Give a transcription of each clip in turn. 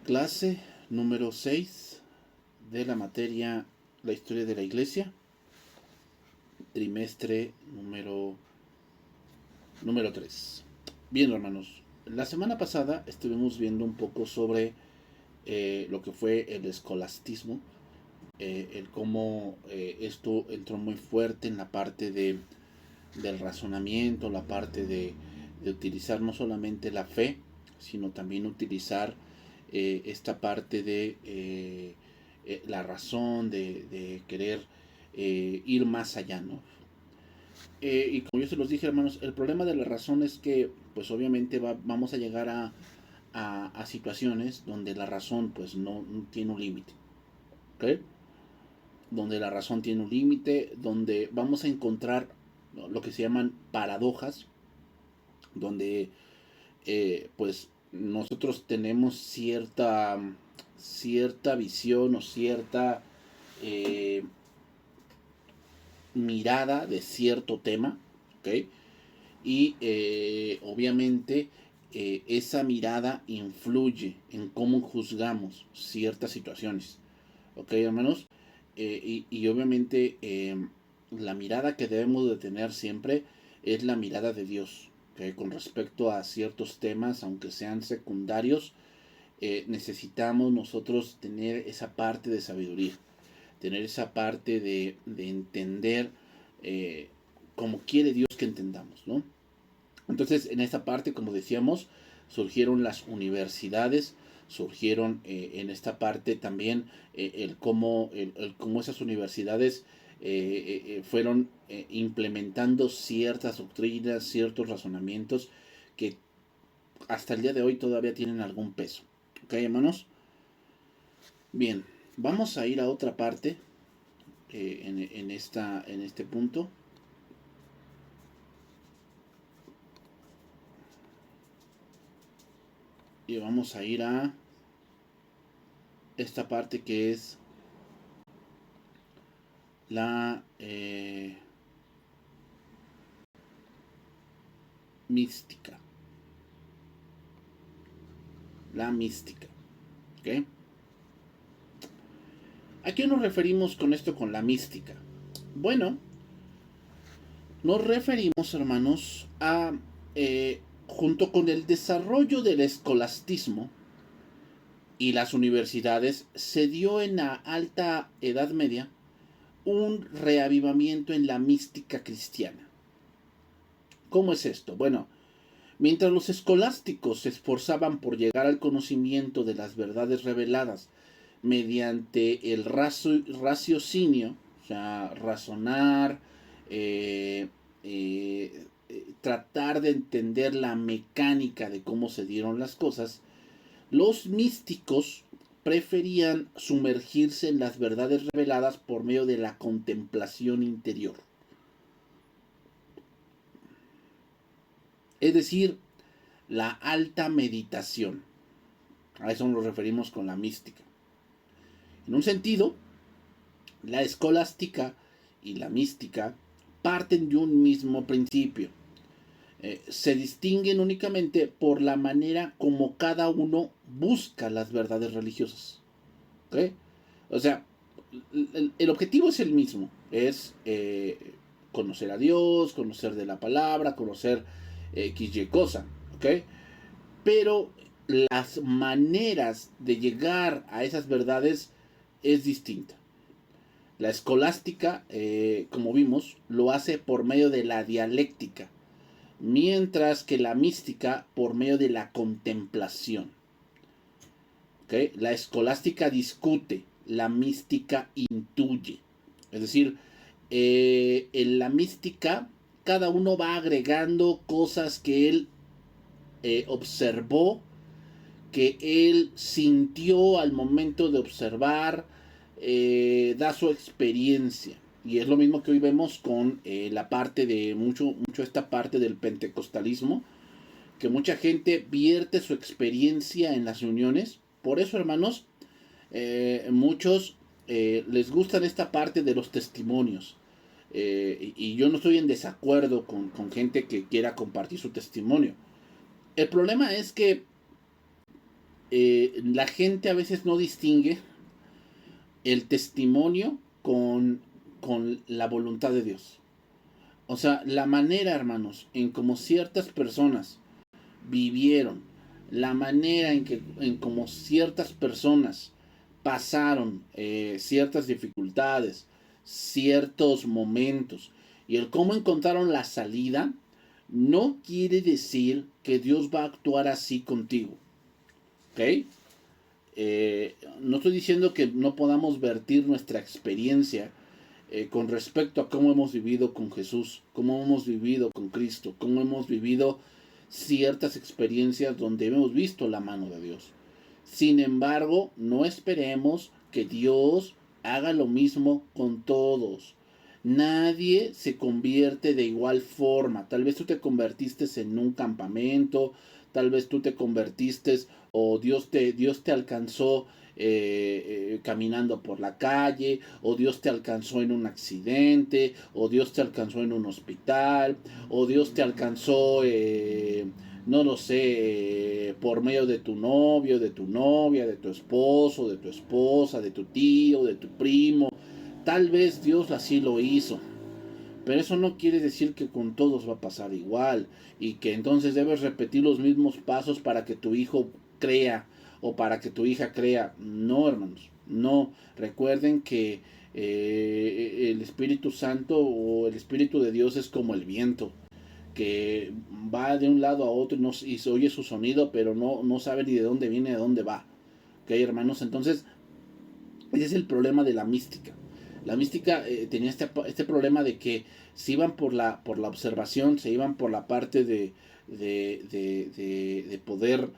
Clase número 6 de la materia La historia de la Iglesia, trimestre número 3. Bien, hermanos, la semana pasada estuvimos viendo un poco sobre lo que fue el escolastismo, el cómo esto entró muy fuerte en la parte del razonamiento, la parte de utilizar no solamente la fe, sino también utilizar esta parte de la razón, de querer ir más allá, ¿no? Y como yo se los dije, hermanos, el problema de la razón es que, pues obviamente vamos a llegar a situaciones donde la razón, pues no tiene un límite, ¿ok? Donde la razón tiene un límite, donde vamos a encontrar lo que se llaman paradojas, donde pues nosotros tenemos cierta visión o cierta eh, mirada de cierto tema, ¿ok? Y obviamente esa mirada influye en cómo juzgamos ciertas situaciones, ¿ok, hermanos? Y obviamente la mirada que debemos de tener siempre es la mirada de Dios, ¿okay? Con respecto a ciertos temas, aunque sean secundarios, necesitamos nosotros tener esa parte de sabiduría, tener esa parte de entender eh, como quiere Dios que entendamos, ¿no? Entonces, en esta parte, como decíamos, surgieron las universidades, surgieron en esta parte también el cómo esas universidades fueron implementando ciertas doctrinas, ciertos razonamientos que hasta el día de hoy todavía tienen algún peso. ¿Ok, hermanos? Bien, vamos a ir a otra parte en este punto. Y vamos a ir a esta parte que es la mística. La mística. ¿Ok? ¿A qué nos referimos con esto con la mística? Bueno, nos referimos, hermanos, a junto con el desarrollo del escolastismo y las universidades, se dio en la alta Edad Media un reavivamiento en la mística cristiana. ¿Cómo es esto? Bueno, mientras los escolásticos se esforzaban por llegar al conocimiento de las verdades reveladas mediante el raciocinio, o sea, razonar, eh, tratar de entender la mecánica de cómo se dieron las cosas, los místicos preferían sumergirse en las verdades reveladas por medio de la contemplación interior. Es decir, la alta meditación. A eso nos referimos con la mística. En un sentido, la escolástica y la mística parten de un mismo principio. Se distinguen únicamente por la manera como cada uno busca las verdades religiosas. ¿Okay? O sea, el objetivo es el mismo. Es conocer a Dios, conocer de la palabra, conocer XY cosa. ¿Okay? Pero las maneras de llegar a esas verdades es distinta. La escolástica, como vimos, lo hace por medio de la dialéctica, mientras que la mística por medio de la contemplación. ¿Okay? La escolástica discute, la mística intuye. Es decir, en la mística cada uno va agregando cosas que él observó, que él sintió al momento de observar, da su experiencia. Y es lo mismo que hoy vemos con la parte de mucho esta parte del pentecostalismo, que mucha gente vierte su experiencia en las reuniones. Por eso, hermanos, muchos les gustan esta parte de los testimonios. Y yo no estoy en desacuerdo con gente que quiera compartir su testimonio. El problema es que la gente a veces no distingue el testimonio con la voluntad de Dios. O sea, la manera, hermanos, en como ciertas personas vivieron, la manera en como ciertas personas pasaron ciertas dificultades, ciertos momentos, y el cómo encontraron la salida, no quiere decir que Dios va a actuar así contigo. ¿Ok? No estoy diciendo que no podamos vertir nuestra experiencia con respecto a cómo hemos vivido con Jesús, cómo hemos vivido con Cristo, cómo hemos vivido ciertas experiencias donde hemos visto la mano de Dios. Sin embargo, no esperemos que Dios haga lo mismo con todos. Nadie se convierte de igual forma. Tal vez tú te convertiste en un campamento, tal vez tú te convertiste o Dios te alcanzó caminando por la calle, o Dios te alcanzó en un accidente, o Dios te alcanzó en un hospital, o Dios te alcanzó, no lo sé, por medio de tu novio, de tu novia, de tu esposo, de tu esposa, de tu tío, de tu primo. Tal vez Dios así lo hizo. Pero eso no quiere decir que con todos va a pasar igual y que entonces debes repetir los mismos pasos para que tu hijo crea o para que tu hija crea. No, hermanos, no. Recuerden que el Espíritu Santo o el Espíritu de Dios es como el viento, que va de un lado a otro y se oye su sonido, pero no sabe ni de dónde viene, de dónde va. ¿Ok, hermanos? Entonces, ese es el problema de la mística. La mística tenía este problema de que se iban por la observación, se iban por la parte de poder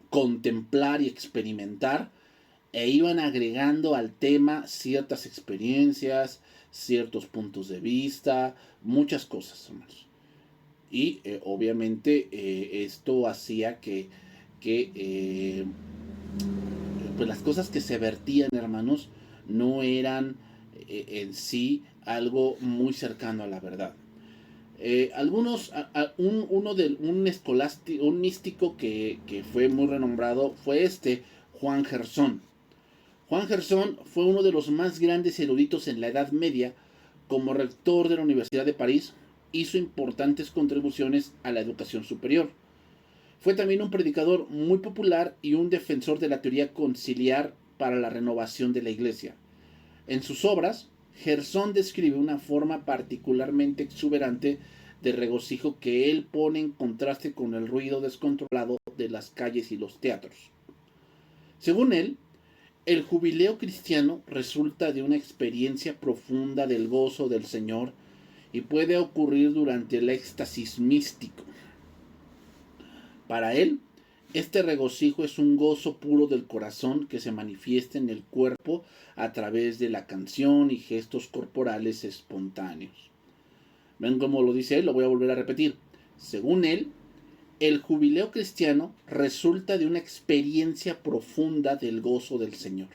contemplar y experimentar, e iban agregando al tema ciertas experiencias, ciertos puntos de vista, muchas cosas, hermanos. Y obviamente esto hacía que pues las cosas que se vertían, hermanos, no eran en sí algo muy cercano a la verdad. Un místico que fue muy renombrado fue Juan Gersón. Juan Gersón fue uno de los más grandes eruditos en la Edad Media. Como rector de la Universidad de París, hizo importantes contribuciones a la educación superior. Fue también un predicador muy popular y un defensor de la teoría conciliar para la renovación de la Iglesia. En sus obras, Gersón describe una forma particularmente exuberante de regocijo que él pone en contraste con el ruido descontrolado de las calles y los teatros. Según él, el jubileo cristiano resulta de una experiencia profunda del gozo del Señor y puede ocurrir durante el éxtasis místico. Para él, este regocijo es un gozo puro del corazón que se manifiesta en el cuerpo a través de la canción y gestos corporales espontáneos. ¿Ven cómo lo dice él? Lo voy a volver a repetir. Según él, el jubileo cristiano resulta de una experiencia profunda del gozo del Señor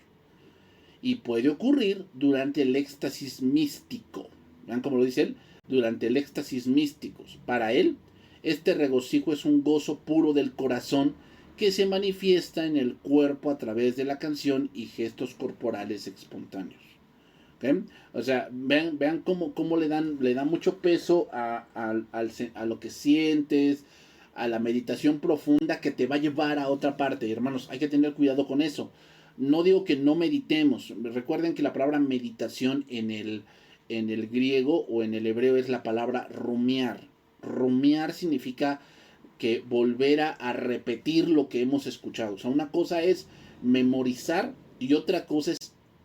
y puede ocurrir durante el éxtasis místico. ¿Ven cómo lo dice él? Durante el éxtasis místico. Para él, este regocijo es un gozo puro del corazón que se manifiesta en el cuerpo a través de la canción y gestos corporales espontáneos. ¿Okay? O sea, vean cómo le dan mucho peso a lo que sientes, a la meditación profunda que te va a llevar a otra parte. Y hermanos, hay que tener cuidado con eso. No digo que no meditemos. Recuerden que la palabra meditación en el griego o en el hebreo es la palabra rumiar. Rumiar significa que volver a repetir lo que hemos escuchado. O sea, una cosa es memorizar y otra cosa es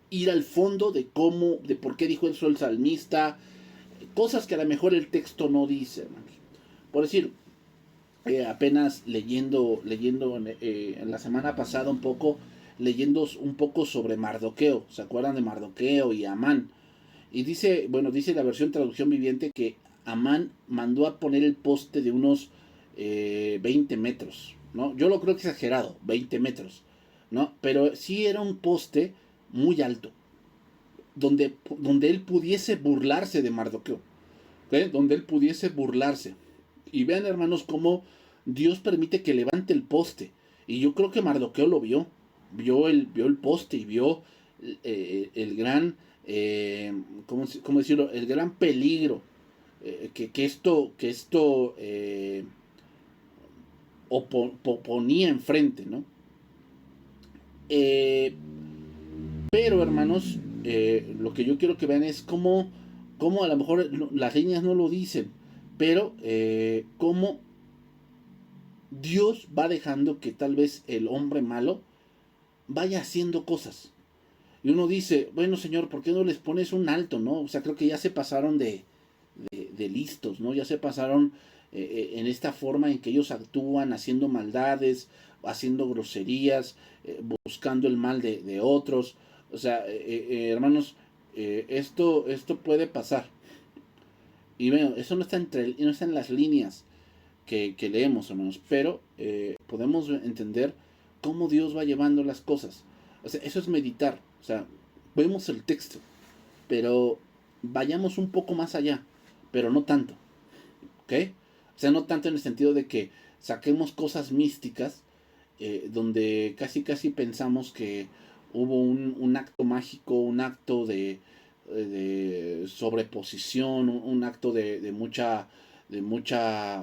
ir al fondo de por qué dijo eso el salmista, cosas que a lo mejor el texto no dice, hermanos. Por decir, apenas leyendo en la semana pasada leyendo un poco sobre Mardoqueo. ¿Se acuerdan de Mardoqueo y Amán? Y dice la versión traducción viviente que Amán mandó a poner el poste de unos 20 metros, ¿no? Yo lo creo que exagerado, 20 metros, ¿no? Pero sí era un poste muy alto, donde él pudiese burlarse de Mardoqueo, ¿okay? Donde él pudiese burlarse. Y vean, hermanos, cómo Dios permite que levante el poste. Y yo creo que Mardoqueo lo vio. Vio el poste y vio el gran, ¿cómo decirlo? El gran peligro que esto ponía enfrente, ¿no? Eh, pero, hermanos, lo que yo quiero que vean es cómo a lo mejor las líneas no lo dicen, pero cómo Dios va dejando que tal vez el hombre malo vaya haciendo cosas. Y uno dice, bueno, Señor, ¿por qué no les pones un alto, no? O sea, creo que ya se pasaron de listos, ¿no? Ya se pasaron en esta forma en que ellos actúan, haciendo maldades, haciendo groserías, buscando el mal de otros. O sea, hermanos, esto puede pasar. Y bueno, eso no está en las líneas que leemos, hermanos, pero podemos entender cómo Dios va llevando las cosas. O sea, eso es meditar. O sea, vemos el texto, pero vayamos un poco más allá, pero no tanto. ¿Ok? O sea, no tanto en el sentido de que saquemos cosas místicas, donde casi pensamos que hubo un acto mágico, un acto de sobreposición, un acto de mucha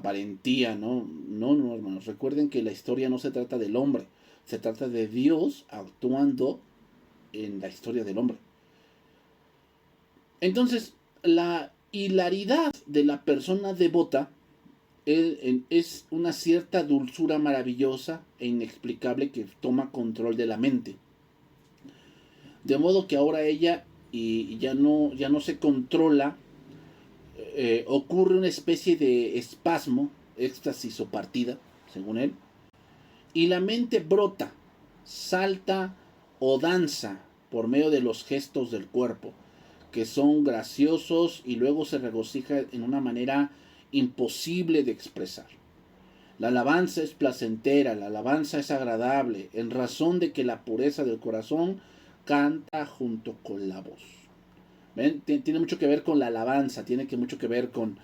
valentía, ¿no? No, hermanos. Recuerden que la historia no se trata del hombre, se trata de Dios actuando en la historia del hombre. Entonces, la hilaridad de la persona devota es una cierta dulzura maravillosa e inexplicable que toma control de la mente. De modo que ahora ella y ya no se controla, ocurre una especie de espasmo, éxtasis o partida, según él, y la mente brota, salta o danza por medio de los gestos del cuerpo, que son graciosos y luego se regocija en una manera imposible de expresar. La alabanza es placentera, la alabanza es agradable, en razón de que la pureza del corazón canta junto con la voz. ¿Ven? Tiene mucho que ver con la alabanza, tiene mucho que ver con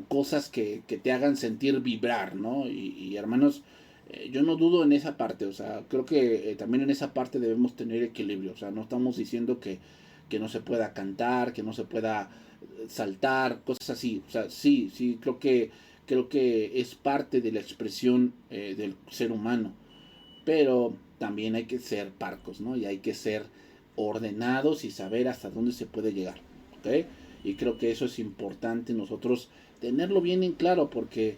cosas que te hagan sentir vibrar, ¿no? Y hermanos, yo no dudo en esa parte, o sea, creo que también en esa parte debemos tener equilibrio, o sea, no estamos diciendo que no se pueda cantar, que no se pueda saltar, cosas así, o sea, sí, creo que es parte de la expresión del ser humano, pero también hay que ser parcos, ¿no? Y hay que ser ordenados y saber hasta dónde se puede llegar, ¿ok? Y creo que eso es importante nosotros tenerlo bien en claro, porque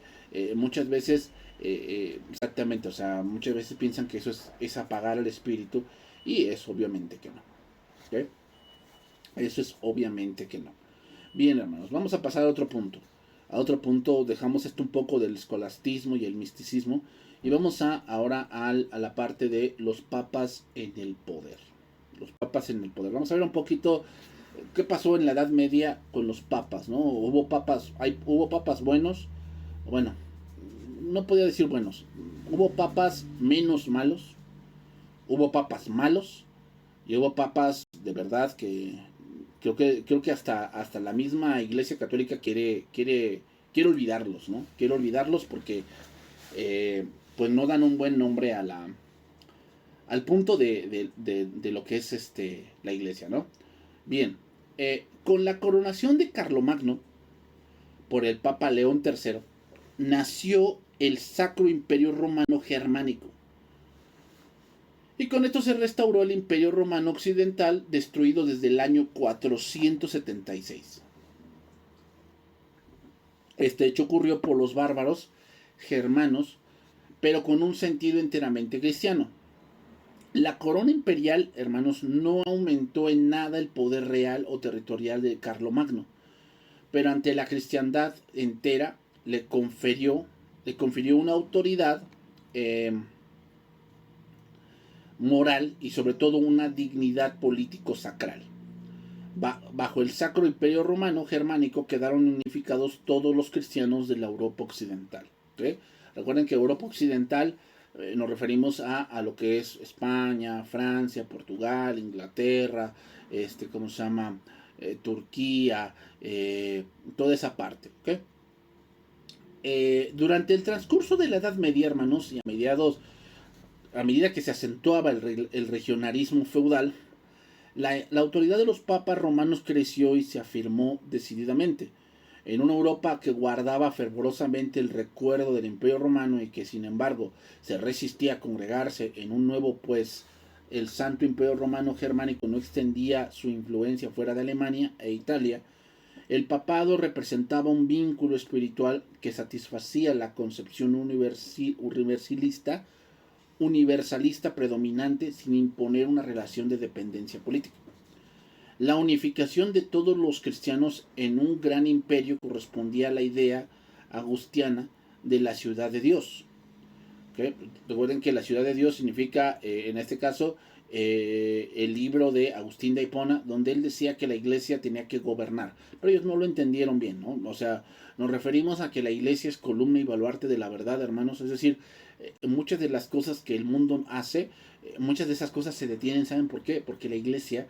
muchas veces, exactamente, o sea, muchas veces piensan que eso es apagar el espíritu, y es obviamente que no, ¿ok? Eso es obviamente que no. Bien, hermanos, vamos a pasar a otro punto. A otro punto, dejamos esto un poco del escolastismo y el misticismo y vamos ahora a la parte de los papas en el poder. Los papas en el poder. Vamos a ver un poquito qué pasó en la Edad Media con los papas, ¿no? Hubo papas buenos, bueno, no podía decir buenos. Hubo papas menos malos, hubo papas malos y hubo papas de verdad que creo que hasta la misma Iglesia Católica quiere olvidarlos, ¿no? Quiere olvidarlos porque pues no dan un buen nombre al punto de lo que es la Iglesia, ¿no? Bien, con la coronación de Carlomagno por el Papa León III, nació el Sacro Imperio Romano Germánico. Y con esto se restauró el Imperio Romano Occidental, destruido desde el año 476. Este hecho ocurrió por los bárbaros germanos, pero con un sentido enteramente cristiano. La corona imperial, hermanos, no aumentó en nada el poder real o territorial de Carlomagno, pero ante la cristiandad entera le confirió una autoridad moral y sobre todo una dignidad político sacral. Bajo el Sacro Imperio Romano Germánico quedaron unificados todos los cristianos de la Europa Occidental. ¿Okay? Recuerden que Europa Occidental nos referimos a lo que es España, Francia, Portugal, Inglaterra, ¿cómo se llama? Turquía, toda esa parte. ¿Okay? Durante el transcurso de la Edad Media, hermanos, y a medida que se acentuaba el regionalismo feudal, la autoridad de los papas romanos creció y se afirmó decididamente. En una Europa que guardaba fervorosamente el recuerdo del Imperio Romano y que sin embargo se resistía a congregarse en un nuevo, pues el Santo Imperio Romano Germánico no extendía su influencia fuera de Alemania e Italia, el papado representaba un vínculo espiritual que satisfacía la concepción universalista predominante sin imponer una relación de dependencia política. La unificación de todos los cristianos en un gran imperio correspondía a la idea agustiana de la ciudad de Dios. ¿Okay? Recuerden que la ciudad de Dios significa, en este caso, el libro de Agustín de Hipona, donde él decía que la iglesia tenía que gobernar. Pero ellos no lo entendieron bien, ¿no? O sea, nos referimos a que la iglesia es columna y baluarte de la verdad, hermanos. Es decir, muchas de las cosas que el mundo hace, muchas de esas cosas se detienen. ¿Saben por qué? Porque la iglesia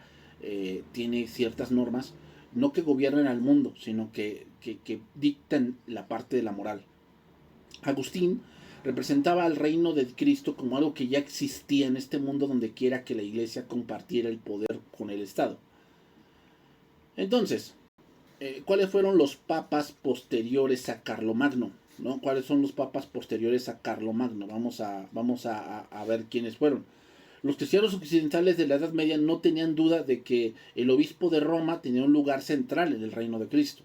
tiene ciertas normas, no que gobiernen al mundo, sino que dictan la parte de la moral. Agustín representaba al reino de Cristo como algo que ya existía en este mundo donde quiera que la iglesia compartiera el poder con el Estado. Entonces, ¿cuáles fueron los papas posteriores a Carlomagno? ¿No? ¿Cuáles son los papas posteriores a Carlomagno? Vamos a ver quiénes fueron. Los cristianos occidentales de la Edad Media no tenían duda de que el obispo de Roma tenía un lugar central en el reino de Cristo.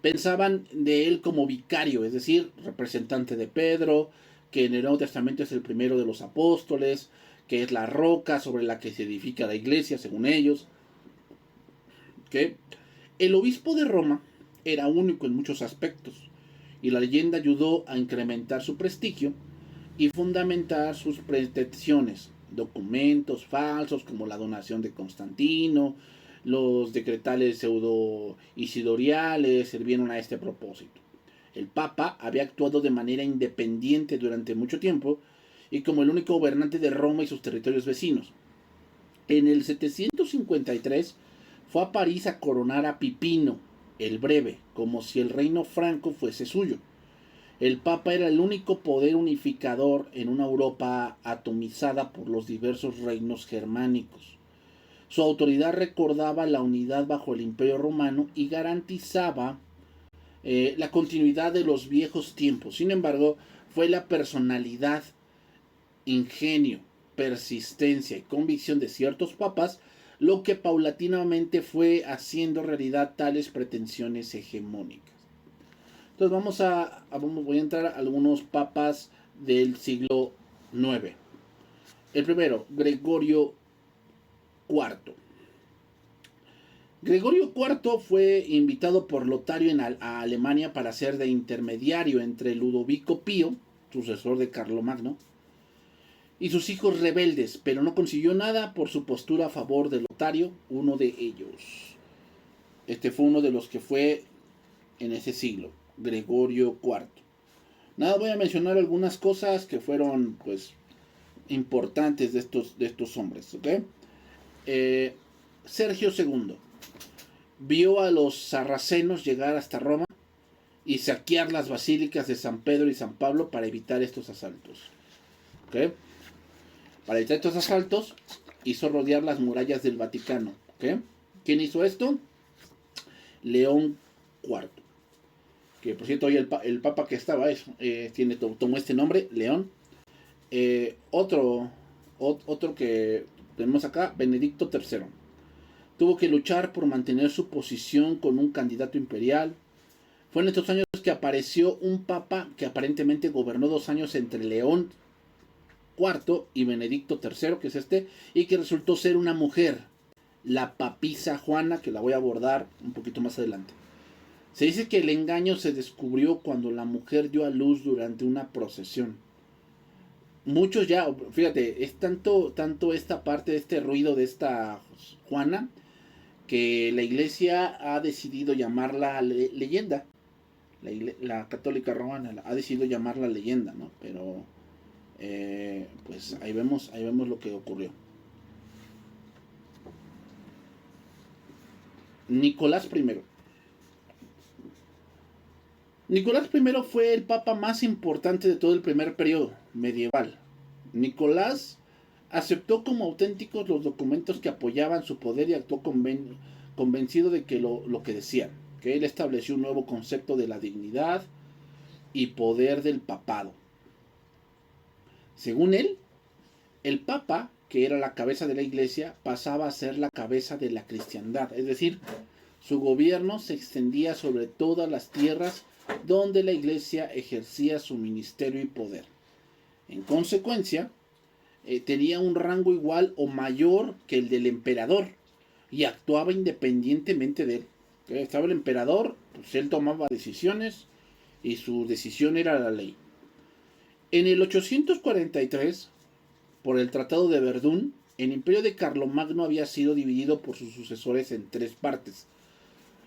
Pensaban de él como vicario, es decir, representante de Pedro, que en el Nuevo Testamento es el primero de los apóstoles, que es la roca sobre la que se edifica la iglesia, según ellos. ¿Okay? El obispo de Roma era único en muchos aspectos, y la leyenda ayudó a incrementar su prestigio y fundamentar sus pretensiones. Documentos falsos como la donación de Constantino, los decretales pseudo-isidoriales sirvieron a este propósito. El Papa había actuado de manera independiente durante mucho tiempo y como el único gobernante de Roma y sus territorios vecinos. En el 753 fue a París a coronar a Pipino el Breve, como si el reino franco fuese suyo. El Papa era el único poder unificador en una Europa atomizada por los diversos reinos germánicos. Su autoridad recordaba la unidad bajo el Imperio Romano y garantizaba la continuidad de los viejos tiempos. Sin embargo, fue la personalidad, ingenio, persistencia y convicción de ciertos papas lo que paulatinamente fue haciendo realidad tales pretensiones hegemónicas. Entonces voy a entrar a algunos papas del siglo IX. El primero, Gregorio IV. Gregorio IV fue invitado por Lotario a Alemania para ser de intermediario entre Ludovico Pío, sucesor de Carlomagno, y sus hijos rebeldes, pero no consiguió nada por su postura a favor de Lotario, uno de ellos. Este fue uno de los que fue en ese siglo, Gregorio IV. Nada, voy a mencionar algunas cosas que fueron, pues, importantes de estos hombres, ¿ok? Sergio II vio a los sarracenos llegar hasta Roma y saquear las basílicas de San Pedro y San Pablo para evitar estos asaltos. ¿Okay? Para evitar estos asaltos hizo rodear las murallas del Vaticano. ¿Okay? ¿Quién hizo esto? León IV. Que por cierto hoy el papa que estaba tomó este nombre, León. Otro que tenemos acá, Benedicto III. Tuvo que luchar por mantener su posición con un candidato imperial. Fue en estos años que apareció un papa que aparentemente gobernó 2 años entre León IV y Benedicto III, que es este, y que resultó ser una mujer, la papisa Juana, que la voy a abordar un poquito más adelante. Se dice que el engaño se descubrió cuando la mujer dio a luz durante una procesión. Muchos ya, fíjate, es tanto esta parte de este ruido de esta Juana, que la iglesia ha decidido llamarla leyenda. La católica romana ha decidido llamarla leyenda, ¿no? Pero pues ahí vemos lo que ocurrió. Nicolás I. Nicolás I fue el papa más importante de todo el primer periodo medieval. Nicolás aceptó como auténticos los documentos que apoyaban su poder y actuó convencido de que lo que decían, que él estableció un nuevo concepto de la dignidad y poder del papado. Según él, el papa, que era la cabeza de la iglesia, pasaba a ser la cabeza de la cristiandad, es decir, su gobierno se extendía sobre todas las tierras donde la iglesia ejercía su ministerio y poder. En consecuencia, tenía un rango igual o mayor que el del emperador y actuaba independientemente de él. Estaba el emperador, pues él tomaba decisiones y su decisión era la ley. En el 843, por el Tratado de Verdún, el imperio de Carlomagno había sido dividido por sus sucesores en tres partes.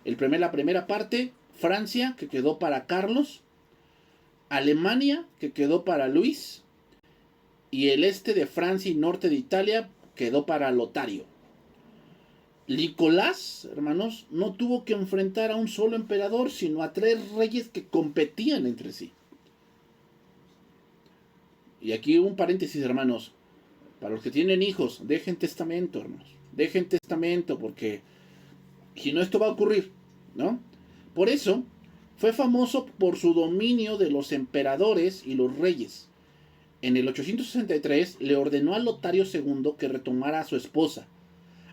La primera parte, Francia, que quedó para Carlos, Alemania, que quedó para Luis, y el este de Francia y norte de Italia quedó para Lotario. Nicolás, hermanos, no tuvo que enfrentar a un solo emperador, sino a tres reyes que competían entre sí. Y aquí un paréntesis, hermanos. Para los que tienen hijos, dejen testamento, hermanos. Dejen testamento, porque si no, esto va a ocurrir, ¿no? Por eso, fue famoso por su dominio de los emperadores y los reyes. En el 863 le ordenó a Lotario II que retomara a su esposa,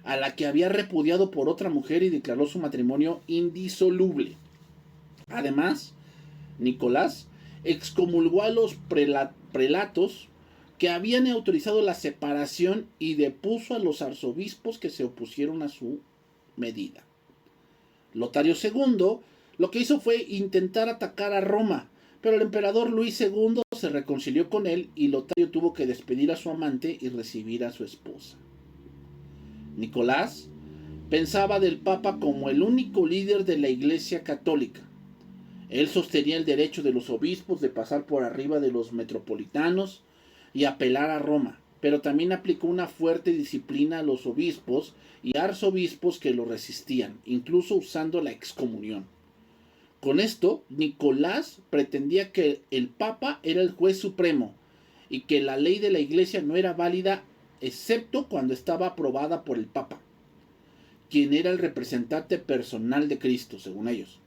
a la que había repudiado por otra mujer, y declaró su matrimonio indisoluble. Además, Nicolás excomulgó a los prelatos que habían autorizado la separación y depuso a los arzobispos que se opusieron a su medida. Lotario II lo que hizo fue intentar atacar a Roma, pero el emperador Luis II se reconcilió con él y Lotario tuvo que despedir a su amante y recibir a su esposa. Nicolás pensaba del Papa como el único líder de la Iglesia católica. Él sostenía el derecho de los obispos de pasar por arriba de los metropolitanos y apelar a Roma, pero también aplicó una fuerte disciplina a los obispos y arzobispos que lo resistían, incluso usando la excomunión. Con esto, Nicolás pretendía que el Papa era el juez supremo y que la ley de la Iglesia no era válida excepto cuando estaba aprobada por el Papa, quien era el representante personal de Cristo, según ellos.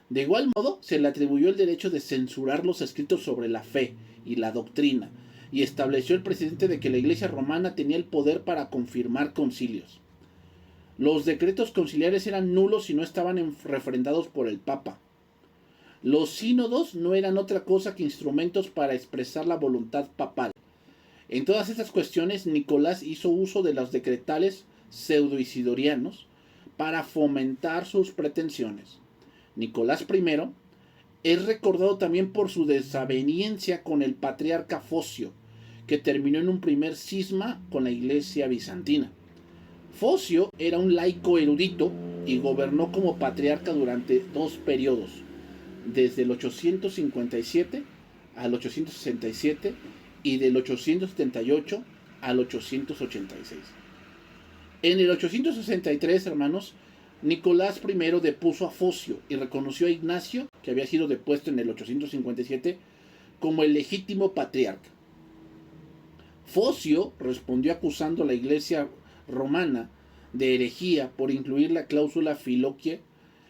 De igual modo, se le atribuyó el derecho de censurar los escritos sobre la fe y la doctrina, y estableció el precedente de que la Iglesia romana tenía el poder para confirmar concilios. Los decretos conciliares eran nulos si no estaban refrendados por el Papa. Los sínodos no eran otra cosa que instrumentos para expresar la voluntad papal. En todas estas cuestiones, Nicolás hizo uso de los decretales pseudo-isidorianos para fomentar sus pretensiones. Nicolás I es recordado también por su desaveniencia con el patriarca Focio, que terminó en un primer cisma con la iglesia bizantina. Focio era un laico erudito y gobernó como patriarca durante dos periodos, desde el 857 al 867 y del 878 al 886. En el 863, hermanos, Nicolás I depuso a Focio y reconoció a Ignacio, que había sido depuesto en el 857, como el legítimo patriarca. Focio respondió acusando a la iglesia romana de herejía por incluir la cláusula filoquia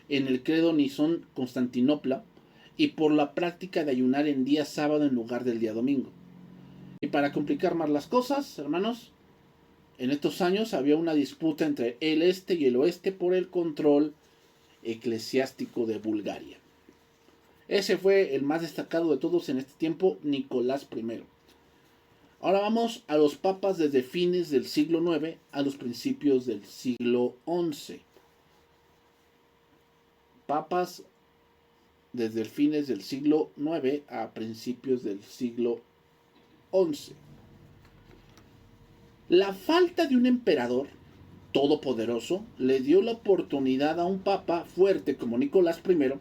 en el credo Nicón-Constantinopla y por la práctica de ayunar en día sábado en lugar del día domingo. Y para complicar más las cosas, hermanos, en estos años había una disputa entre el este y el oeste por el control eclesiástico de Bulgaria. Ese fue el más destacado de todos en este tiempo, Nicolás I. Ahora vamos a los papas desde fines del siglo IX a los principios del siglo XI. Papas desde fines del siglo IX a principios del siglo XI. La falta de un emperador todopoderoso le dio la oportunidad a un papa fuerte como Nicolás I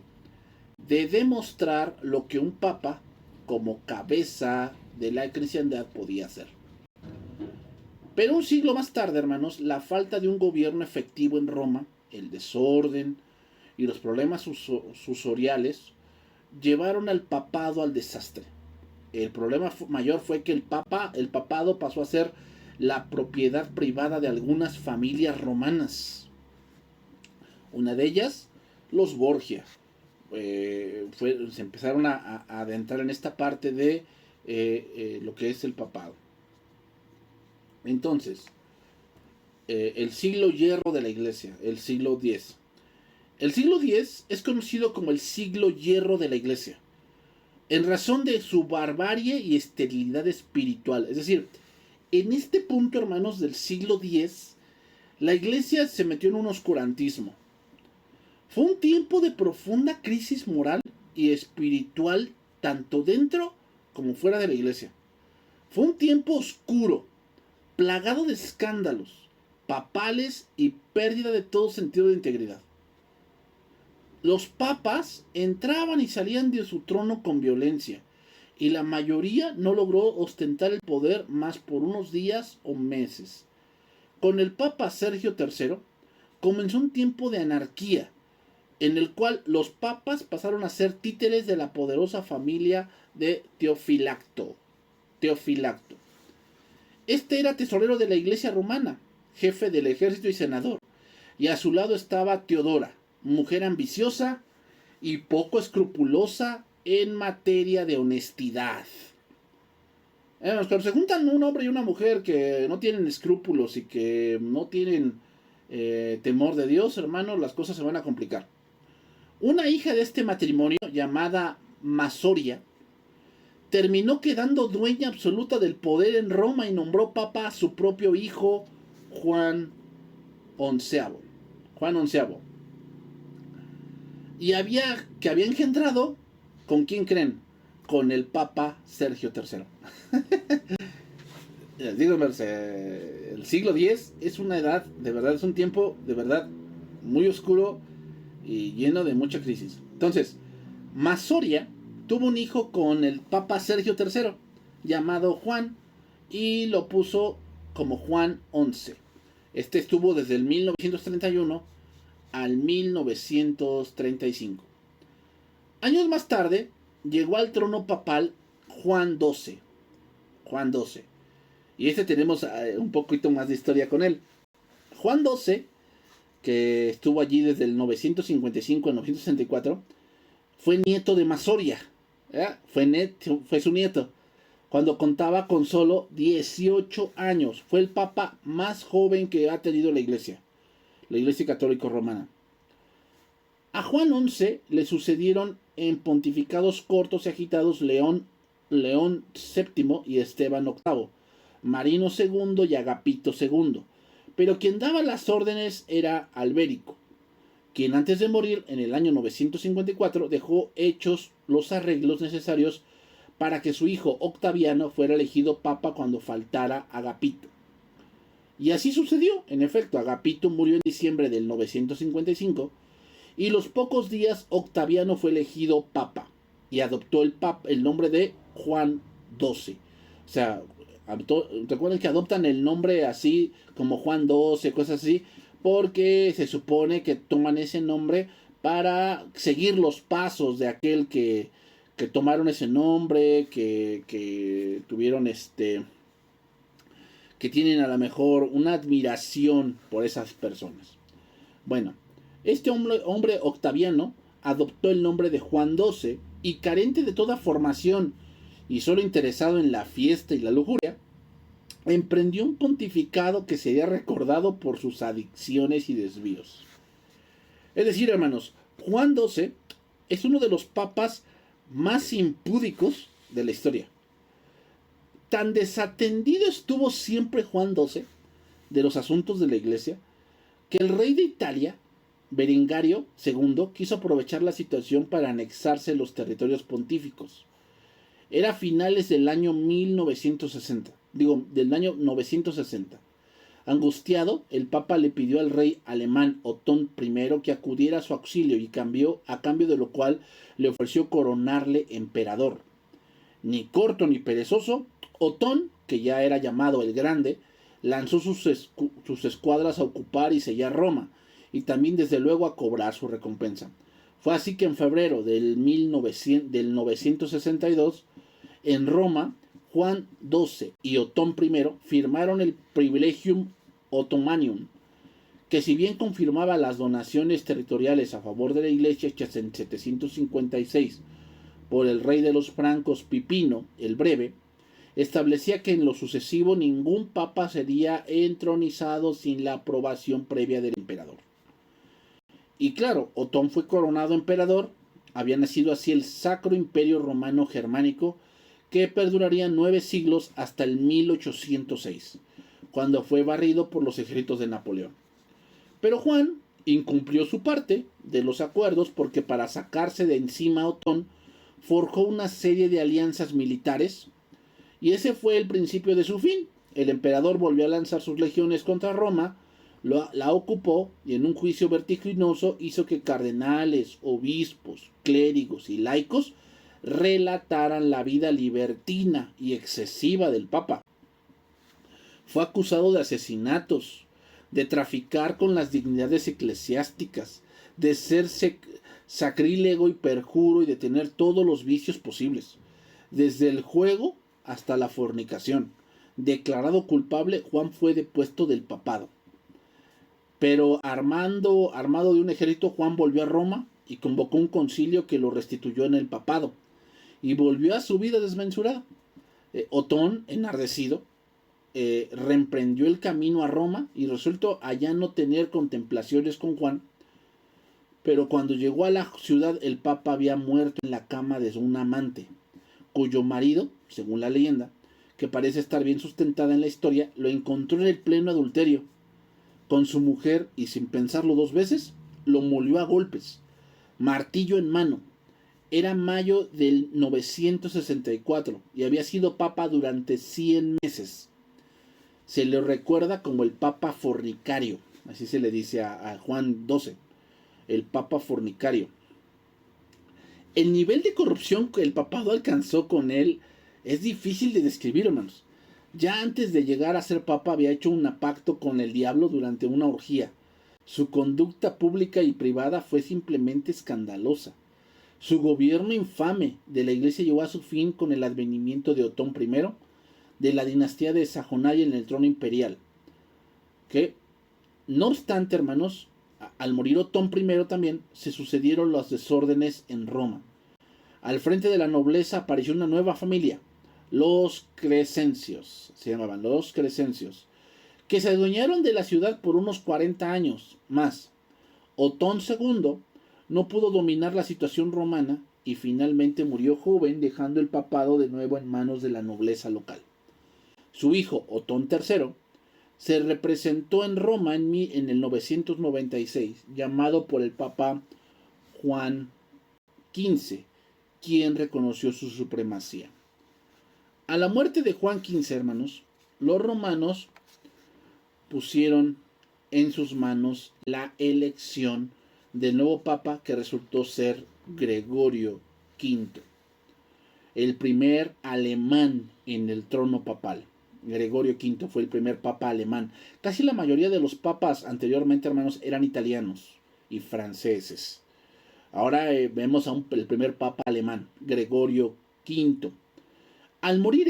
de demostrar lo que un papa como cabeza de la cristiandad podía hacer. Pero un siglo más tarde, hermanos, la falta de un gobierno efectivo en Roma, el desorden y los problemas susoriales llevaron al papado al desastre. El problema mayor fue que el papado pasó a ser la propiedad privada de algunas familias romanas. Una de ellas, los Borgia. Se empezaron a adentrar en esta parte de lo que es el papado. Entonces, el siglo hierro de la iglesia, el siglo X. El siglo X es conocido como el siglo hierro de la iglesia, en razón de su barbarie y esterilidad espiritual. Es decir, en este punto, hermanos, del siglo X, la iglesia se metió en un oscurantismo. Fue un tiempo de profunda crisis moral y espiritual, tanto dentro como fuera de la iglesia. Fue un tiempo oscuro, plagado de escándalos papales y pérdida de todo sentido de integridad. Los papas entraban y salían de su trono con violencia, y la mayoría no logró ostentar el poder más por unos días o meses. Con el papa Sergio III comenzó un tiempo de anarquía, en el cual los papas pasaron a ser títeres de la poderosa familia de Teofilacto. Este era tesorero de la iglesia romana, jefe del ejército y senador, y a su lado estaba Teodora, mujer ambiciosa y poco escrupulosa en materia de honestidad. Pero se juntan un hombre y una mujer que no tienen escrúpulos y que no tienen temor de Dios, hermanos, las cosas se van a complicar. Una hija de este matrimonio, llamada Masoria, terminó quedando dueña absoluta del poder en Roma y nombró papa a su propio hijo Juan XI. Y había engendrado, ¿con quién creen? Con el papa Sergio III. Digo, el siglo X es una edad, de verdad, es un tiempo de verdad muy oscuro y lleno de mucha crisis. Entonces, Masoria tuvo un hijo con el papa Sergio III, llamado Juan, y lo puso como Juan XI. Este estuvo desde el 1931 al 1935. Años más tarde, llegó al trono papal Juan XII. Y tenemos un poquito más de historia con él. Juan XII, que estuvo allí desde el 955 al 964, fue nieto de Masoria. Fue su nieto. Cuando contaba con solo 18 años. Fue el papa más joven que ha tenido la iglesia católica romana. A Juan XI le sucedieron en pontificados cortos y agitados León VII y Esteban VIII, Marino II y Agapito II. Pero quien daba las órdenes era Alberico, quien antes de morir en el año 954 dejó hechos los arreglos necesarios para que su hijo Octaviano fuera elegido papa cuando faltara Agapito. Y así sucedió. En efecto, Agapito murió en diciembre del 955 y los pocos días Octaviano fue elegido papa y adoptó el nombre de Juan XII. O sea, recuerden que adoptan el nombre así como Juan XII, cosas así, porque se supone que toman ese nombre para seguir los pasos de aquel que tomaron ese nombre, que tuvieron que tienen a lo mejor una admiración por esas personas. Bueno, este hombre Octaviano adoptó el nombre de Juan XII y, carente de toda formación y solo interesado en la fiesta y la lujuria, emprendió un pontificado que sería recordado por sus adicciones y desvíos. Es decir, hermanos, Juan XII es uno de los papas más impúdicos de la historia. Tan desatendido estuvo siempre Juan XII de los asuntos de la iglesia, que el rey de Italia, Berengario II, quiso aprovechar la situación para anexarse los territorios pontíficos. Era finales del año 1960. Angustiado, el papa le pidió al rey alemán Otón I que acudiera a su auxilio y a cambio de lo cual le ofreció coronarle emperador. Ni corto ni perezoso, Otón, que ya era llamado el Grande, lanzó sus escuadras a ocupar y sellar Roma, y también desde luego a cobrar su recompensa. Fue así que en febrero del 962, en Roma, Juan XII y Otón I firmaron el Privilegium Ottomanium, que si bien confirmaba las donaciones territoriales a favor de la iglesia hechas en 756 por el rey de los francos Pipino el Breve, establecía que en lo sucesivo ningún papa sería entronizado sin la aprobación previa del emperador. Y claro, Otón fue coronado emperador, había nacido así el Sacro Imperio Romano Germánico, que perduraría 9 siglos hasta el 1806, cuando fue barrido por los ejércitos de Napoleón. Pero Juan incumplió su parte de los acuerdos porque para sacarse de encima a Otón forjó una serie de alianzas militares y ese fue el principio de su fin. El emperador volvió a lanzar sus legiones contra Roma, la ocupó y en un juicio vertiginoso hizo que cardenales, obispos, clérigos y laicos relataran la vida libertina y excesiva del Papa. Fue acusado de asesinatos, de traficar con las dignidades eclesiásticas, de ser sacrílego y perjuro y de tener todos los vicios posibles, desde el juego hasta la fornicación. Declarado culpable, Juan fue depuesto del papado. Pero armado de un ejército, Juan volvió a Roma y convocó un concilio que lo restituyó en el papado y volvió a su vida desmensurada. Otón, enardecido, reemprendió el camino a Roma y resultó allá no tener contemplaciones con Juan, pero cuando llegó a la ciudad el papa había muerto en la cama de un amante, cuyo marido, según la leyenda, que parece estar bien sustentada en la historia, lo encontró en el pleno adulterio con su mujer y sin pensarlo 2 veces, lo molió a golpes, martillo en mano. Era mayo del 964 y había sido papa durante 100 meses. Se le recuerda como el papa fornicario, así se le dice a Juan XII, el papa fornicario. El nivel de corrupción que el papado alcanzó con él es difícil de describir, hermanos. Ya antes de llegar a ser papa había hecho un pacto con el diablo durante una orgía. Su conducta pública y privada fue simplemente escandalosa. Su gobierno infame de la iglesia llegó a su fin con el advenimiento de Otón I, de la dinastía de Sajonia en el trono imperial. Que, no obstante, hermanos, al morir Otón I también se sucedieron los desórdenes en Roma. Al frente de la nobleza apareció una nueva familia, los Crescencios, se llamaban los Crescencios, que se adueñaron de la ciudad por unos 40 años más. Otón II no pudo dominar la situación romana y finalmente murió joven, dejando el papado de nuevo en manos de la nobleza local. Su hijo, Otón III, se representó en Roma en el 996, llamado por el Papa Juan XV, quien reconoció su supremacía. A la muerte de Juan XV, hermanos, los romanos pusieron en sus manos la elección del nuevo papa, que resultó ser Gregorio V, el primer alemán en el trono papal. Gregorio V fue el primer papa alemán. Casi la mayoría de los papas anteriormente, hermanos, eran italianos y franceses. Ahora vemos el primer papa alemán, Gregorio V. Al morir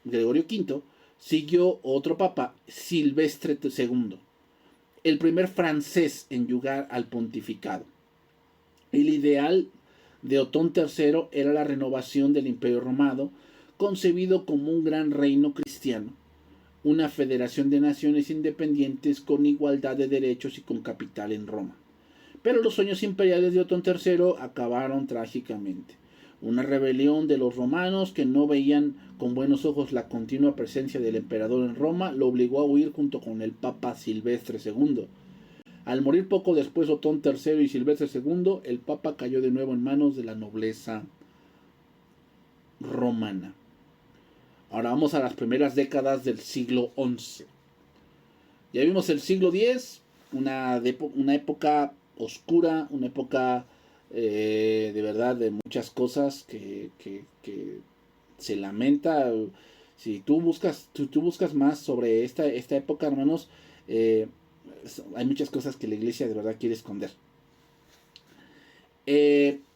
Gregorio V, siguió otro papa, Silvestre II, el primer francés en llegar al pontificado. El ideal de Otón III era la renovación del Imperio Romano, concebido como un gran reino cristiano, una federación de naciones independientes con igualdad de derechos y con capital en Roma. Pero los sueños imperiales de Otón III acabaron trágicamente. Una rebelión de los romanos, que no veían con buenos ojos la continua presencia del emperador en Roma, lo obligó a huir junto con el papa Silvestre II. Al morir poco después Otón III y Silvestre II, el papa cayó de nuevo en manos de la nobleza romana. Ahora vamos a las primeras décadas del siglo XI. Ya vimos el siglo X, una época oscura, una época de verdad de muchas cosas que se lamenta. Si tú buscas más sobre esta época, hermanos, hay muchas cosas que la iglesia de verdad quiere esconder.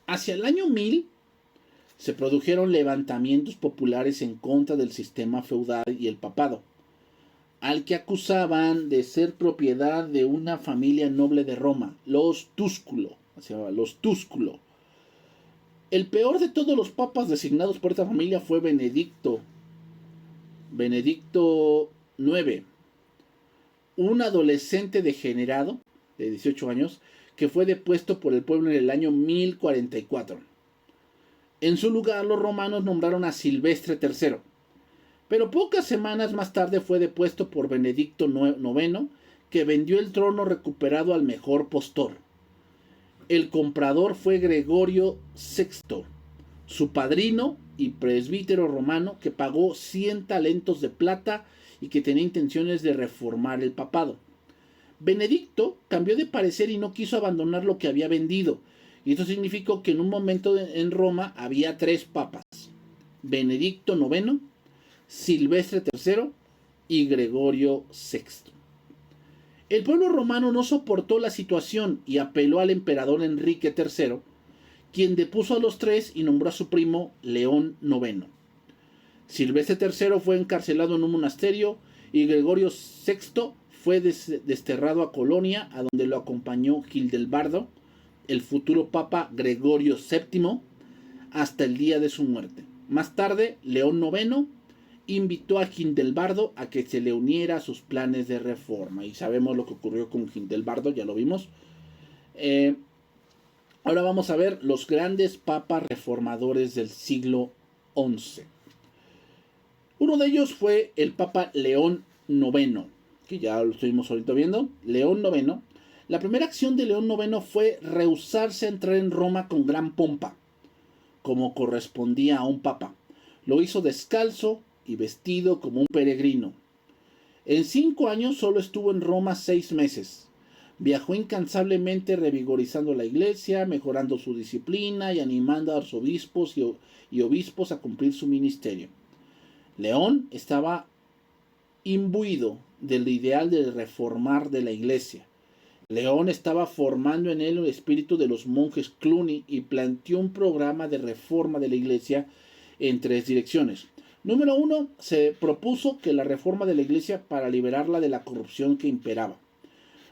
Hacia el año 1000 se produjeron levantamientos populares en contra del sistema feudal y el papado, al que acusaban de ser propiedad de una familia noble de Roma, los Túsculo. Los Túsculo. El peor de todos los papas designados por esta familia fue Benedicto IX, un adolescente degenerado de 18 años que fue depuesto por el pueblo en el año 1044. En su lugar, los romanos nombraron a Silvestre III, pero pocas semanas más tarde fue depuesto por Benedicto IX, que vendió el trono recuperado al mejor postor. El comprador fue Gregorio VI, su padrino y presbítero romano, que pagó 100 talentos de plata y que tenía intenciones de reformar el papado. Benedicto cambió de parecer y no quiso abandonar lo que había vendido, y esto significó que en un momento en Roma había 3 papas: Benedicto IX, Silvestre III y Gregorio VI. El pueblo romano no soportó la situación y apeló al emperador Enrique III, quien depuso a los 3 y nombró a su primo León IX. Silvestre III fue encarcelado en un monasterio y Gregorio VI fue desterrado a Colonia, a donde lo acompañó Gildebardo, el futuro papa Gregorio VII, hasta el día de su muerte. Más tarde, León IX invitó a Gildebardo a que se le uniera a sus planes de reforma. Y sabemos lo que ocurrió con Gildebardo, ya lo vimos. Ahora vamos a ver los grandes papas reformadores del siglo XI. Uno de ellos fue el Papa León IX, que ya lo estuvimos ahorita viendo. León IX. La primera acción de León IX fue rehusarse a entrar en Roma con gran pompa, como correspondía a un papa. Lo hizo descalzo y vestido como un peregrino. En 5 años solo estuvo en Roma 6 meses. Viajó incansablemente revigorizando la iglesia, mejorando su disciplina y animando a arzobispos y obispos a cumplir su ministerio. León estaba imbuido del ideal de reformar de la iglesia. León estaba formando en él el espíritu de los monjes Cluny y planteó un programa de reforma de la iglesia en 3 direcciones. Número 1, se propuso que la reforma de la iglesia para liberarla de la corrupción que imperaba.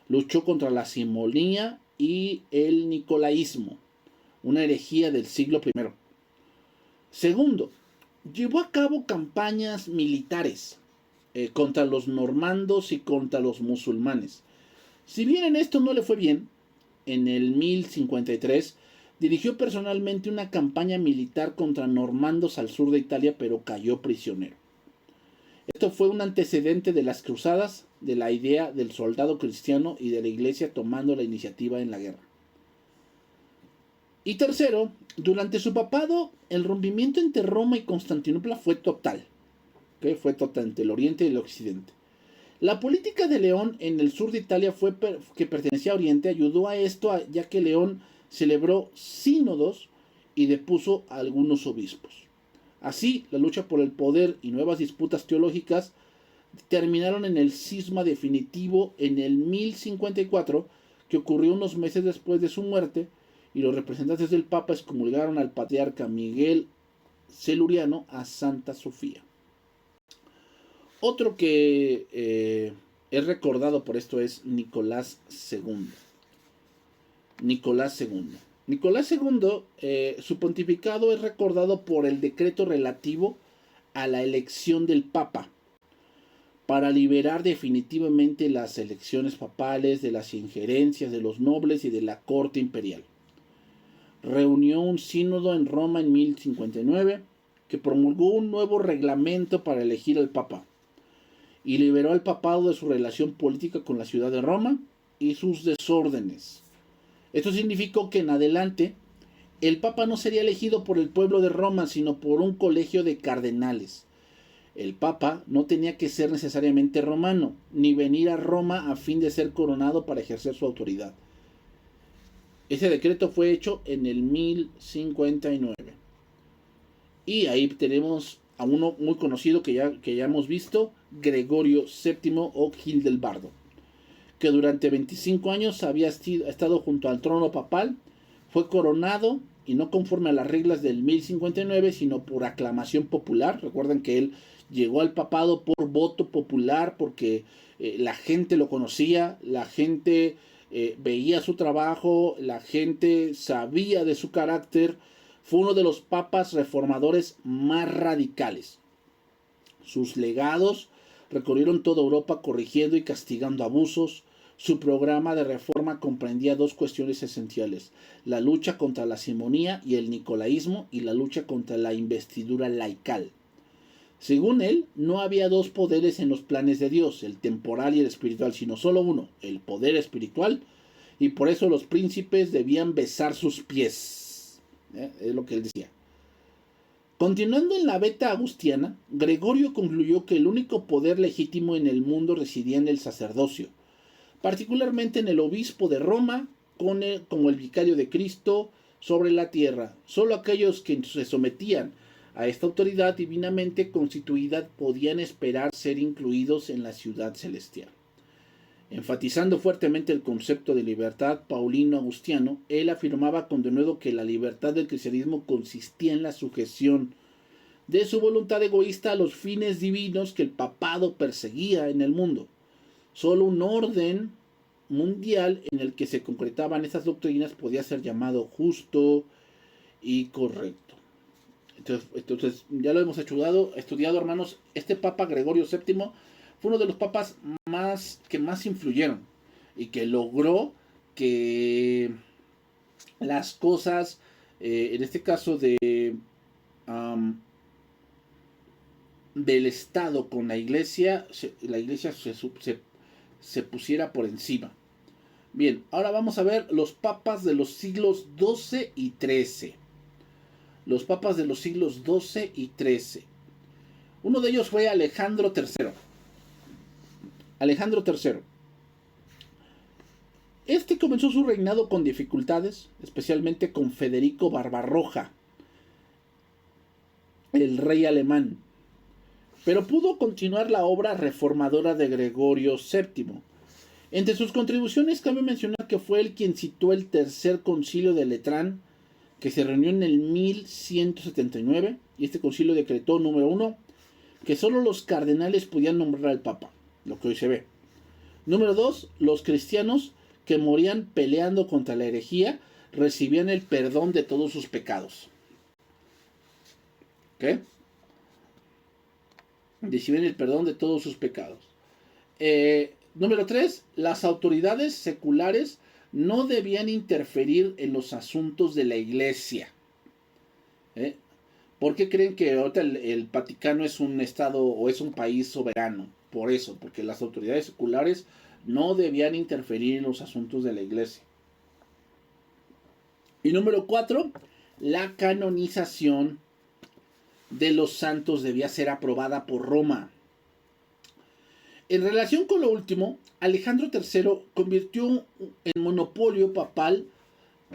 Luchó contra la simonía y el nicolaísmo, una herejía del siglo I. Segundo, llevó a cabo campañas militares contra los normandos y contra los musulmanes. Si bien en esto no le fue bien, en el 1053 dirigió personalmente una campaña militar contra normandos al sur de Italia, pero cayó prisionero. Esto fue un antecedente de las cruzadas, de la idea del soldado cristiano y de la iglesia tomando la iniciativa en la guerra. Y tercero, durante su papado, el rompimiento entre Roma y Constantinopla fue total. Fue total entre el oriente y el occidente. La política de León en el sur de Italia que pertenecía a Oriente ayudó a esto, ya que León celebró sínodos y depuso a algunos obispos. Así, la lucha por el poder y nuevas disputas teológicas terminaron en el cisma definitivo en el 1054, que ocurrió unos meses después de su muerte, y los representantes del Papa excomulgaron al patriarca Miguel Celuriano a Santa Sofía. Otro que es recordado por esto es Nicolás II. Nicolás II, su pontificado es recordado por el decreto relativo a la elección del Papa, para liberar definitivamente las elecciones papales de las injerencias de los nobles y de la corte imperial. Reunió un sínodo en Roma en 1059, que promulgó un nuevo reglamento para elegir al Papa, y liberó al papado de su relación política con la ciudad de Roma y sus desórdenes. Esto significó que en adelante el Papa no sería elegido por el pueblo de Roma, sino por un colegio de cardenales. El Papa no tenía que ser necesariamente romano, ni venir a Roma a fin de ser coronado para ejercer su autoridad. Ese decreto fue hecho en el 1059. Y ahí tenemos a uno muy conocido que ya hemos visto, Gregorio VII o Gildebardo, que durante 25 años había estado junto al trono papal. Fue coronado, y no conforme a las reglas del 1059, sino por aclamación popular. Recuerden que él llegó al papado por voto popular, porque la gente lo conocía, la gente veía su trabajo, la gente sabía de su carácter. Fue uno de los papas reformadores más radicales. Sus legados recorrieron toda Europa corrigiendo y castigando abusos. Su programa de reforma comprendía dos cuestiones esenciales: la lucha contra la simonía y el nicolaísmo, y la lucha contra la investidura laical. Según él, no había dos poderes en los planes de Dios, el temporal y el espiritual, sino solo uno, el poder espiritual, y por eso los príncipes debían besar sus pies. Es lo que él decía. Continuando en la veta agustiana, Gregorio concluyó que el único poder legítimo en el mundo residía en el sacerdocio, particularmente en el obispo de Roma, como el vicario de Cristo sobre la tierra. Solo aquellos que se sometían a esta autoridad divinamente constituida podían esperar ser incluidos en la ciudad celestial. Enfatizando fuertemente el concepto de libertad paulino agustiano, él afirmaba con denuedo que la libertad del cristianismo consistía en la sujeción de su voluntad egoísta a los fines divinos que el papado perseguía en el mundo. Solo un orden mundial en el que se concretaban estas doctrinas podía ser llamado justo y correcto. Entonces ya lo hemos estudiado, hermanos. Este Papa Gregorio VII fue uno de los papas que más influyeron y que logró que las cosas, en este caso del Estado con la iglesia se pusiera por encima. Bien, ahora vamos a ver los papas de los siglos XII y XIII. Los papas de los siglos XII y XIII. Uno de ellos fue Alejandro III. Alejandro III. Este comenzó su reinado con dificultades, especialmente con Federico Barbarroja, el rey alemán, pero pudo continuar la obra reformadora de Gregorio VII. Entre sus contribuciones cabe mencionar que fue él quien citó el tercer concilio de Letrán, que se reunió en el 1179, y este concilio decretó, número 1, que solo los cardenales podían nombrar al papa, lo que hoy se ve. Número 2, los cristianos que morían peleando contra la herejía recibían el perdón de todos sus pecados. ¿Qué? Recibían el perdón de todos sus pecados. Número 3, las autoridades seculares no debían interferir en los asuntos de la iglesia. ¿Por qué creen que ahorita el Vaticano es un estado o es un país soberano? Por eso, porque las autoridades seculares no debían interferir en los asuntos de la iglesia. Y número 4, la canonización de los santos debía ser aprobada por Roma. En relación con lo último, Alejandro III convirtió en monopolio papal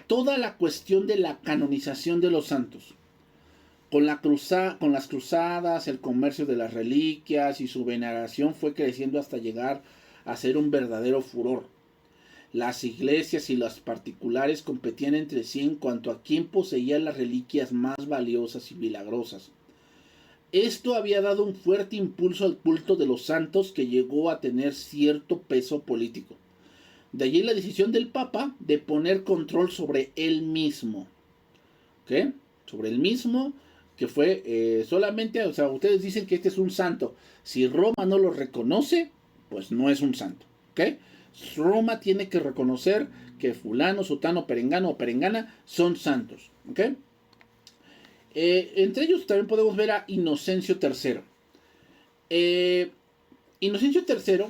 toda la cuestión de la canonización de los santos. Con las cruzadas, el comercio de las reliquias y su veneración fue creciendo hasta llegar a ser un verdadero furor. Las iglesias y las particulares competían entre sí en cuanto a quién poseía las reliquias más valiosas y milagrosas. Esto había dado un fuerte impulso al culto de los santos que llegó a tener cierto peso político. De allí la decisión del Papa de poner control sobre él mismo. ¿Qué? Sobre él mismo, que fue solamente, o sea, ustedes dicen que este es un santo. Si Roma no lo reconoce, pues no es un santo. ¿Ok? Roma tiene que reconocer que fulano, sutano, perengano o perengana son santos. ¿Ok? Entre ellos también podemos ver a Inocencio III. Inocencio III,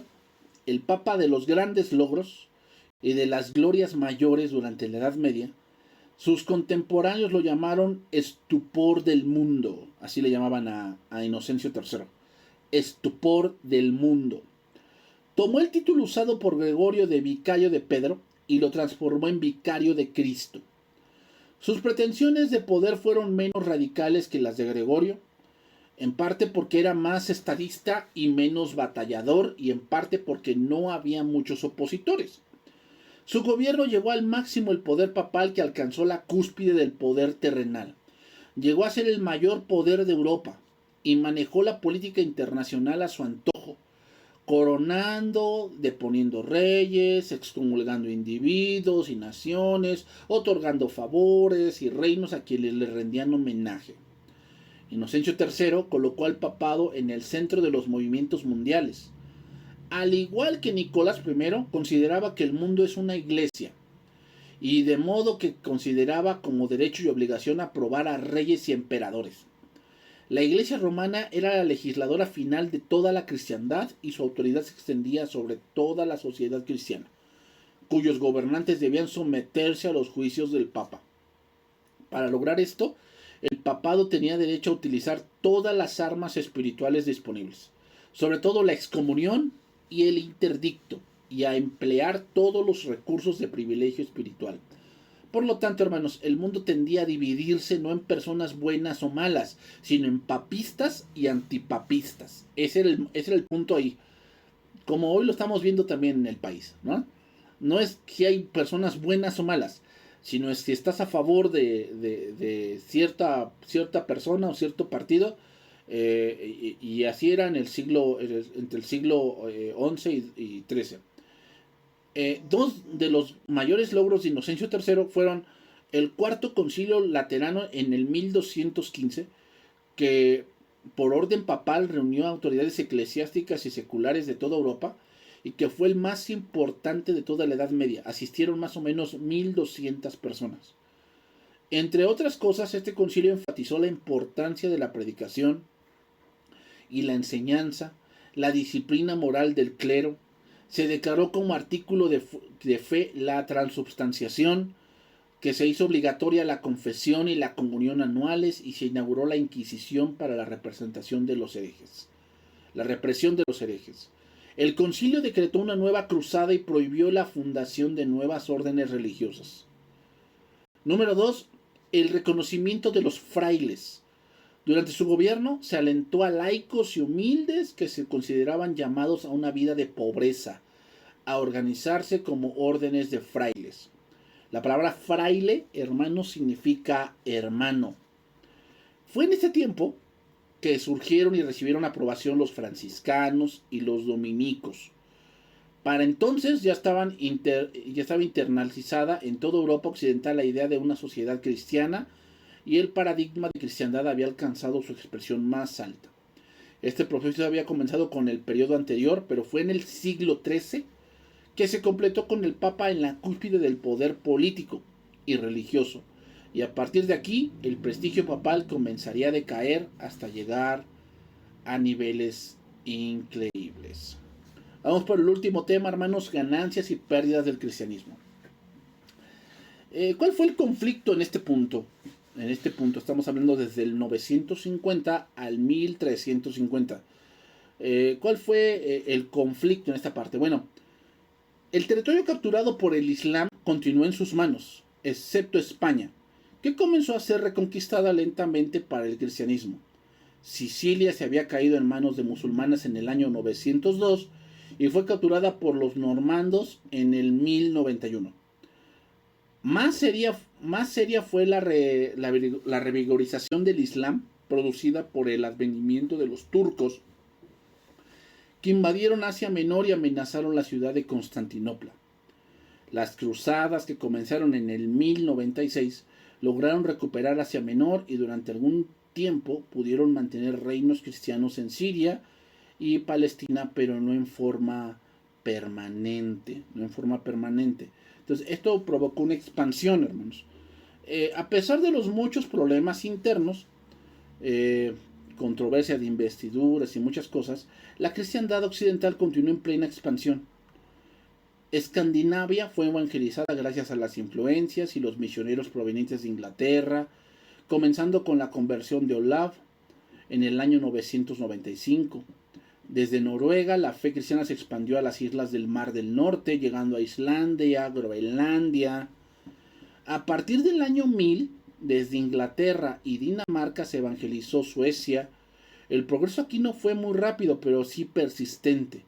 el papa de los grandes logros y de las glorias mayores durante la Edad Media, sus contemporáneos lo llamaron estupor del mundo. Así le llamaban a Inocencio III. Estupor del mundo. Tomó el título usado por Gregorio de vicario de Pedro y lo transformó en vicario de Cristo. Sus pretensiones de poder fueron menos radicales que las de Gregorio, en parte porque era más estadista y menos batallador, y en parte porque no había muchos opositores. Su gobierno llevó al máximo el poder papal, que alcanzó la cúspide del poder terrenal. Llegó a ser el mayor poder de Europa y manejó la política internacional a su antojo, coronando, deponiendo reyes, excomulgando individuos y naciones, otorgando favores y reinos a quienes le rendían homenaje. Inocencio III colocó al papado en el centro de los movimientos mundiales. Al igual que Nicolás I, consideraba que el mundo es una iglesia, y de modo que consideraba como derecho y obligación aprobar a reyes y emperadores. La Iglesia romana era la legisladora final de toda la cristiandad, y su autoridad se extendía sobre toda la sociedad cristiana, cuyos gobernantes debían someterse a los juicios del Papa. Para lograr esto, el papado tenía derecho a utilizar todas las armas espirituales disponibles, sobre todo la excomunión y el interdicto, y a emplear todos los recursos de privilegio espiritual. Por lo tanto, hermanos, el mundo tendía a dividirse no en personas buenas o malas, sino en papistas y antipapistas. Ese era el punto ahí. Como hoy lo estamos viendo también en el país, ¿no? No es que hay personas buenas o malas, sino es que estás a favor de cierta persona o cierto partido, y así era entre el siglo XI y XIII. Dos de los mayores logros de Inocencio III fueron el Cuarto Concilio Laterano en el 1215, que por orden papal reunió a autoridades eclesiásticas y seculares de toda Europa, y que fue el más importante de toda la Edad Media. Asistieron más o menos 1200 personas. Entre otras cosas, este concilio enfatizó la importancia de la predicación y la enseñanza, la disciplina moral del clero. Se declaró como artículo de fe la transubstanciación, que se hizo obligatoria la confesión y la comunión anuales, y se inauguró la Inquisición para la representación de los herejes. La represión de los herejes. El concilio decretó una nueva cruzada y prohibió la fundación de nuevas órdenes religiosas. Número 2. El reconocimiento de los frailes. Durante su gobierno se alentó a laicos y humildes que se consideraban llamados a una vida de pobreza, a organizarse como órdenes de frailes. La palabra fraile, hermano, significa hermano. Fue en este tiempo que surgieron y recibieron aprobación los franciscanos y los dominicos. Para entonces ya estaba internalizada en toda Europa occidental la idea de una sociedad cristiana, y el paradigma de cristiandad había alcanzado su expresión más alta. Este proceso había comenzado con el periodo anterior, pero fue en el siglo XIII que se completó con el Papa en la cúspide del poder político y religioso, y a partir de aquí el prestigio papal comenzaría a decaer hasta llegar a niveles increíbles. Vamos por el último tema, hermanos: ganancias y pérdidas del cristianismo. ¿Cuál fue el conflicto en este punto? En este punto estamos hablando desde el 950 al 1350. ¿Cuál fue el conflicto en esta parte? Bueno, el territorio capturado por el Islam continuó en sus manos, excepto España, que comenzó a ser reconquistada lentamente para el cristianismo. Sicilia se había caído en manos de musulmanes en el año 902 y fue capturada por los normandos en el 1091. Más seria fue la revigorización del Islam producida por el advenimiento de los turcos, que invadieron Asia Menor y amenazaron la ciudad de Constantinopla. Las cruzadas, que comenzaron en el 1096, lograron recuperar Asia Menor y durante algún tiempo pudieron mantener reinos cristianos en Siria y Palestina, pero no en forma permanente. Entonces, esto provocó una expansión, hermanos. A pesar de los muchos problemas internos, controversia de investiduras y muchas cosas, la cristiandad occidental continuó en plena expansión. Escandinavia fue evangelizada gracias a las influencias y los misioneros provenientes de Inglaterra, comenzando con la conversión de Olav en el año 995. Desde Noruega, la fe cristiana se expandió a las islas del Mar del Norte, llegando a Islandia, Groenlandia. A partir del año 1000, desde Inglaterra y Dinamarca se evangelizó Suecia. El progreso aquí no fue muy rápido, pero sí persistente.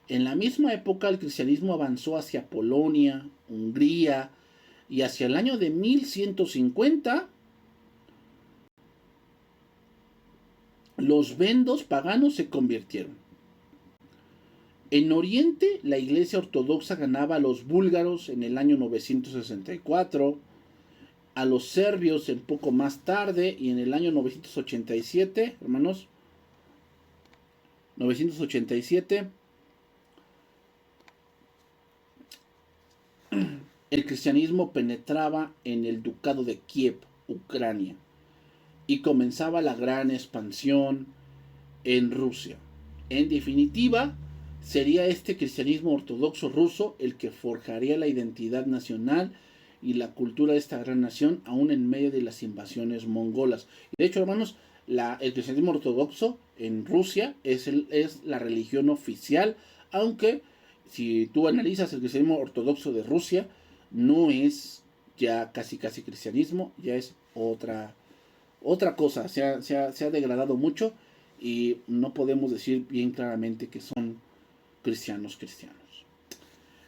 En la misma época, el cristianismo avanzó hacia Polonia, Hungría, y hacia el año de 1150 los vendos paganos se convirtieron. En Oriente, la Iglesia Ortodoxa ganaba a los búlgaros en el año 964, a los serbios en poco más tarde, y en el año 987, hermanos, 987, el cristianismo penetraba en el ducado de Kiev, Ucrania, y comenzaba la gran expansión en Rusia. En definitiva, sería este cristianismo ortodoxo ruso el que forjaría la identidad nacional y la cultura de esta gran nación, aún en medio de las invasiones mongolas. De hecho, hermanos, el cristianismo ortodoxo en Rusia es la religión oficial, aunque si tú analizas el cristianismo ortodoxo de Rusia, no es ya casi cristianismo, ya es otra cosa, se ha degradado mucho y no podemos decir bien claramente que son cristianos.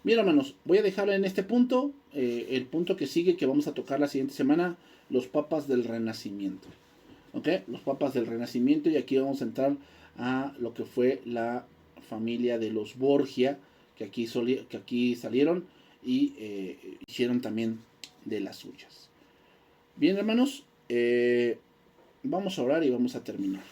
Bien, hermanos, voy a dejarlo en este punto. El punto que sigue, que vamos a tocar la siguiente semana, los papas del Renacimiento. ¿Ok? Los papas del Renacimiento, y aquí vamos a entrar a lo que fue la familia de los Borgia, que aquí salieron y hicieron también de las suyas. Bien, hermanos, vamos a orar y vamos a terminar.